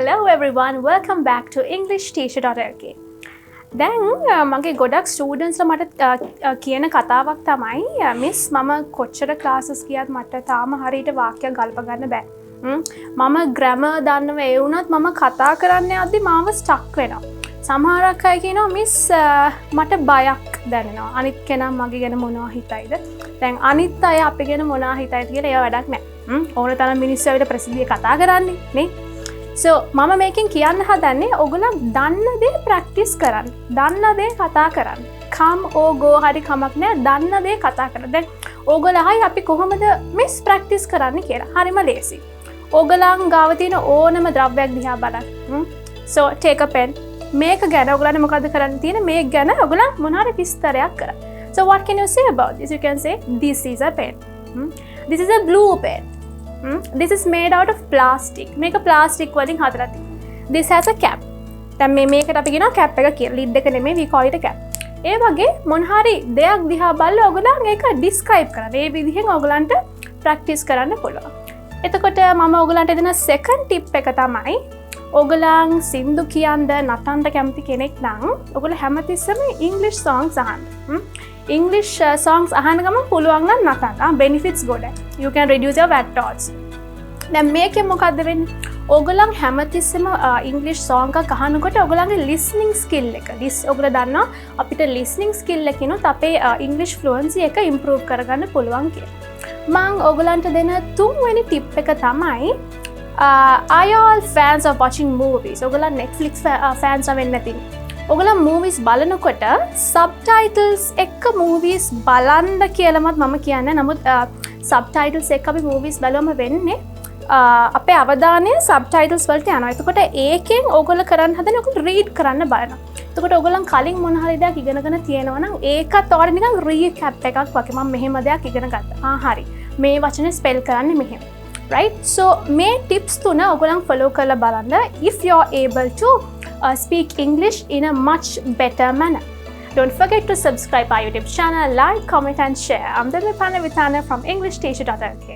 Hello everyone, welcome back to EnglishTeacher.lk. දැන් මගේ ගොඩක් ස්ටූඩන්ට්ස්ලා මට කියන කතාවක් තමයි මිස් මම කොච්චර ක්ලාසස් ගියත් මට තාම හරියට වාක්‍යයක් ගල්ප ගන්න බෑ. මම ග්‍රැමර් දන්නව ඒ වුණත් මම කතා කරන්න යද්දි මාව ස්ටක් වෙනවා. සමහරක් අය කියනවා මිස් මට බයක් දැනෙනවා. අනිත් කෙනා මගේ ගැන මොනවා හිතයිද? දැන් අනිත් අය අපි ගැන මොනවා හිතයිද කියලා ඒව වැඩක් නෑ. ඕන තරම් මිනිස්සු ඇවිත් ප්‍රසිද්ධිය කතා කරන්නේ නේ. So මම මේකෙන් කියන්න හදන්නේ ඔයගොල්ලෝ දන්න දේ ප්‍රැක්ටිස් කරන්න. දන්න දේ කතා කරන්න. come or go හරි කමක් නෑ. දන්න දේ කතා කරන්න. දැන් ඔයගොල්ලෝ අහයි අපි කොහොමද මිස් ප්‍රැක්ටිස් කරන්නේ කියලා. හරිම ලේසි. ඔයගලන් ගාව තියෙන ඕනම ද්‍රව්‍යයක් දිහා බලන්න. So take a pen. මේක ගැන ඔයගලන්ට මොකද කරන්න තියෙන්නේ? මේක ගැන ඔයගලන් මොනවාරි විස්තරයක් කරන්න. So what can you say about this? You can say this is a pen. This is a blue pen. This is made out of plastic. මේක plastic වලින් හදලා තියෙනවා. This has a cap. දැන් මේකට අපි කියනවා cap එක කියලා. lid එක නෙමෙයි, we call it a cap. ඒ වගේ මොන හරි දෙයක් දිහා බලලා ඔයගොල්ලන් ඒක describe කරන්න. ඒ විදිහෙන් ඔයගලන්ට practice කරන්න පුළුවන්. එතකොට මම ඔයගලන්ට දෙන second tip එක තමයි ඔයගලන් සින්දු කියන්න නටන්න කැමති කෙනෙක් නම් ඔයගොල්ලෝ හැමතිස්සෙම English songs අහන්න. English songs අහන්න ගමන් පුළුවන් නම් නටන්න. benefits ගොඩයි. You can reduce your VAT tolls. දැන් මේකෙන් මොකද්ද වෙන්නේ? ඔයගොල්ලන් හැමතිස්සෙම English song එකක් අහනකොට ඔයගොල්ලන්ගේ listening skill එක ඔයගොල්ලෝ දන්නවා අපිට listening skill එකකිනුත් අපේ English fluency එක improve කරගන්න පුළුවන් කියලා. මම ඔයගොල්ලන්ට දෙන තුන්වෙනි tip එක තමයි are you all fans of watching movies? ඔයගොල්ලන් Netflix fans වෙන්න නැතිනම් ඔයගොල්ලන් movies බලනකොට subtitles එක්ක movies බලන්න කියලාමත් මම කියන්නේ. නමුත් subtitles එක්ක අපි movies බලවම වෙන්නේ අපේ අවධානය subtitles වලට යනවා. එතකොට ඒකෙන් ඔයගොල්ලෝ කරන්න හදන්නේ ඔයගොල්ලෝ read කරන්න බලනවා. එතකොට ඔයගොල්ලන් කලින් මොන හරි දෙයක් ඉගෙනගෙන තියෙනවා නම් ඒකත් ඔයාලට නිකන් recap එකක් වගේ. මම මෙහෙම දෙයක් ඉගෙන ගත්තා. හරි. මේ වචනේ spell කරන්නේ මෙහෙම. Right? So මේ tips තුන ඔයගොල්ලන් follow කරලා බලන්න if you are able to speak English in a much better manner. Don't forget to subscribe our YouTube channel, like, comment and share. I'm Dilmi Paranawitharana from EnglishTeacher.lk.